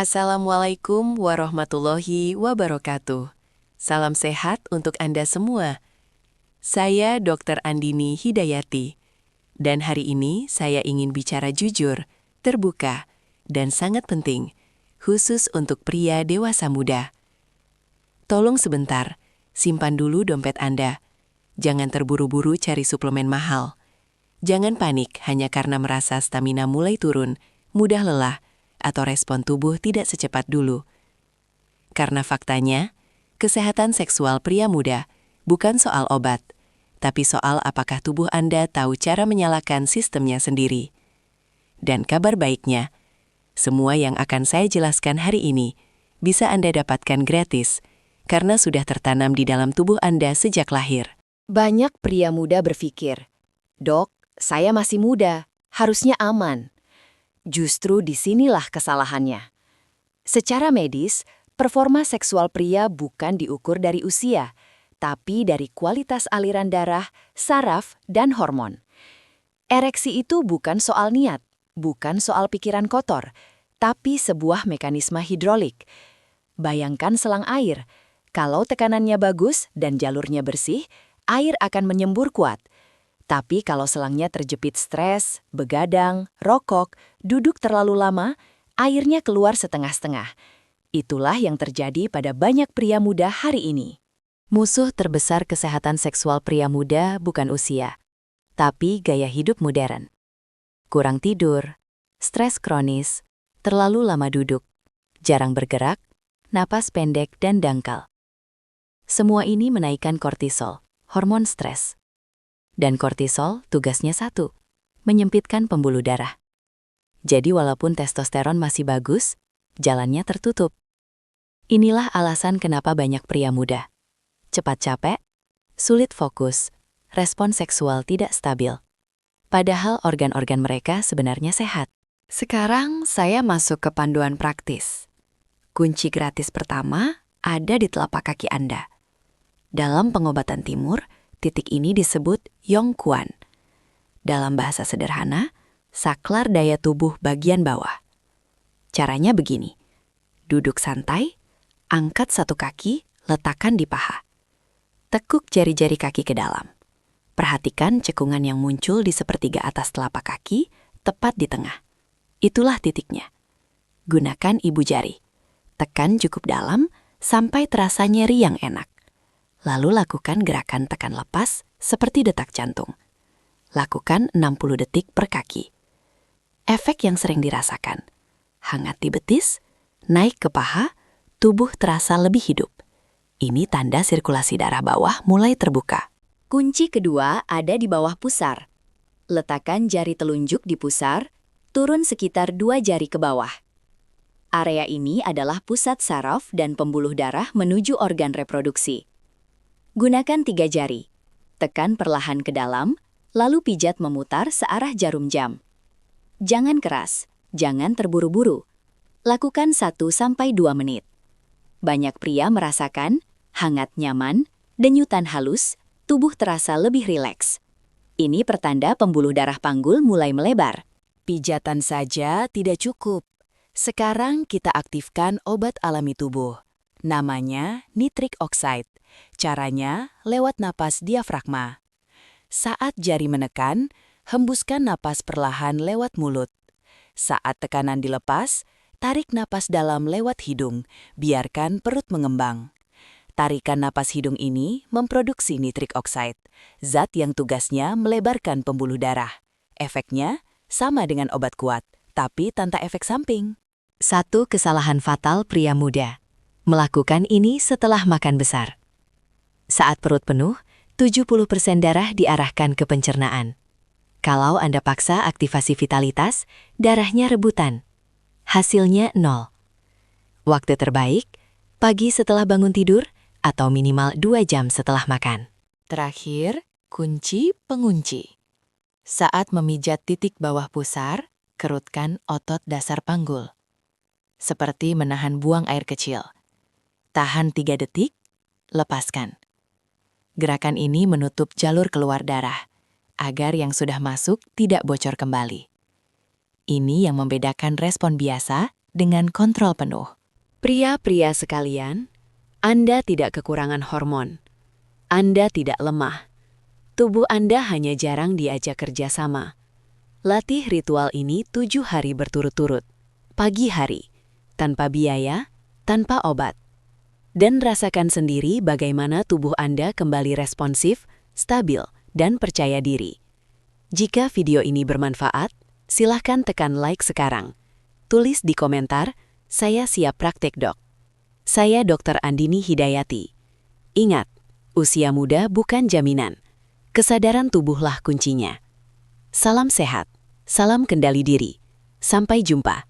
Assalamualaikum warahmatullahi wabarakatuh. Salam sehat untuk Anda semua. Saya Dr. Andini Hidayati. Dan hari ini saya ingin bicara jujur, terbuka, dan sangat penting, khusus untuk pria dewasa muda. Tolong sebentar, simpan dulu dompet Anda. Jangan terburu-buru cari suplemen mahal. Jangan panik hanya karena merasa stamina mulai turun, mudah lelah, atau respon tubuh tidak secepat dulu. Karena faktanya, kesehatan seksual pria muda bukan soal obat, tapi soal apakah tubuh Anda tahu cara menyalakan sistemnya sendiri. Dan kabar baiknya, semua yang akan saya jelaskan hari ini bisa Anda dapatkan gratis, karena sudah tertanam di dalam tubuh Anda sejak lahir. Banyak pria muda berpikir, "Dok, saya masih muda, harusnya aman." Justru disinilah kesalahannya. Secara medis, performa seksual pria bukan diukur dari usia, tapi dari kualitas aliran darah, saraf, dan hormon. Ereksi itu bukan soal niat, bukan soal pikiran kotor, tapi sebuah mekanisme hidrolik. Bayangkan selang air. Kalau tekanannya bagus dan jalurnya bersih, air akan menyembur kuat. Tapi kalau selangnya terjepit stres, begadang, rokok, duduk terlalu lama, airnya keluar setengah-setengah. Itulah yang terjadi pada banyak pria muda hari ini. Musuh terbesar kesehatan seksual pria muda bukan usia, tapi gaya hidup modern. Kurang tidur, stres kronis, terlalu lama duduk, jarang bergerak, napas pendek dan dangkal. Semua ini menaikkan kortisol, hormon stres. Dan kortisol tugasnya satu, menyempitkan pembuluh darah. Jadi walaupun testosteron masih bagus, jalannya tertutup. Inilah alasan kenapa banyak pria muda cepat capek, sulit fokus, respon seksual tidak stabil. Padahal organ-organ mereka sebenarnya sehat. Sekarang saya masuk ke panduan praktis. Kunci gratis pertama ada di telapak kaki Anda. Dalam pengobatan timur, titik ini disebut Yongquan. Dalam bahasa sederhana, saklar daya tubuh bagian bawah. Caranya begini. Duduk santai, angkat satu kaki, letakkan di paha. Tekuk jari-jari kaki ke dalam. Perhatikan cekungan yang muncul di sepertiga atas telapak kaki, tepat di tengah. Itulah titiknya. Gunakan ibu jari. Tekan cukup dalam sampai terasa nyeri yang enak. Lalu lakukan gerakan tekan lepas seperti detak jantung. Lakukan 60 detik per kaki. Efek yang sering dirasakan. Hangat di betis, naik ke paha, tubuh terasa lebih hidup. Ini tanda sirkulasi darah bawah mulai terbuka. Kunci kedua ada di bawah pusar. Letakkan jari telunjuk di pusar, turun sekitar 2 jari ke bawah. Area ini adalah pusat saraf dan pembuluh darah menuju organ reproduksi. Gunakan 3 jari. Tekan perlahan ke dalam, lalu pijat memutar searah jarum jam. Jangan keras, jangan terburu-buru. Lakukan 1-2 menit. Banyak pria merasakan hangat nyaman, denyutan halus, tubuh terasa lebih rileks. Ini pertanda pembuluh darah panggul mulai melebar. Pijatan saja tidak cukup. Sekarang kita aktifkan obat alami tubuh. Namanya nitric oxide. Caranya lewat napas diafragma. Saat jari menekan, hembuskan napas perlahan lewat mulut. Saat tekanan dilepas, tarik napas dalam lewat hidung, biarkan perut mengembang. Tarikan napas hidung ini memproduksi nitric oxide, zat yang tugasnya melebarkan pembuluh darah. Efeknya sama dengan obat kuat, tapi tanpa efek samping. Satu kesalahan fatal pria muda. Melakukan ini setelah makan besar. Saat perut penuh, 70% darah diarahkan ke pencernaan. Kalau Anda paksa aktivasi vitalitas, darahnya rebutan. Hasilnya 0. Waktu terbaik, pagi setelah bangun tidur, atau minimal 2 jam setelah makan. Terakhir, kunci pengunci. Saat memijat titik bawah pusar, kerutkan otot dasar panggul. Seperti menahan buang air kecil. Tahan 3 detik, lepaskan. Gerakan ini menutup jalur keluar darah, agar yang sudah masuk tidak bocor kembali. Ini yang membedakan respon biasa dengan kontrol penuh. Pria-pria sekalian, Anda tidak kekurangan hormon. Anda tidak lemah. Tubuh Anda hanya jarang diajak kerjasama. Latih ritual ini 7 hari berturut-turut. Pagi hari, tanpa biaya, tanpa obat. Dan rasakan sendiri bagaimana tubuh Anda kembali responsif, stabil, dan percaya diri. Jika video ini bermanfaat, silahkan tekan like sekarang. Tulis di komentar, saya siap praktek dok. Saya Dr. Andini Hidayati. Ingat, usia muda bukan jaminan. Kesadaran tubuhlah kuncinya. Salam sehat, salam kendali diri. Sampai jumpa.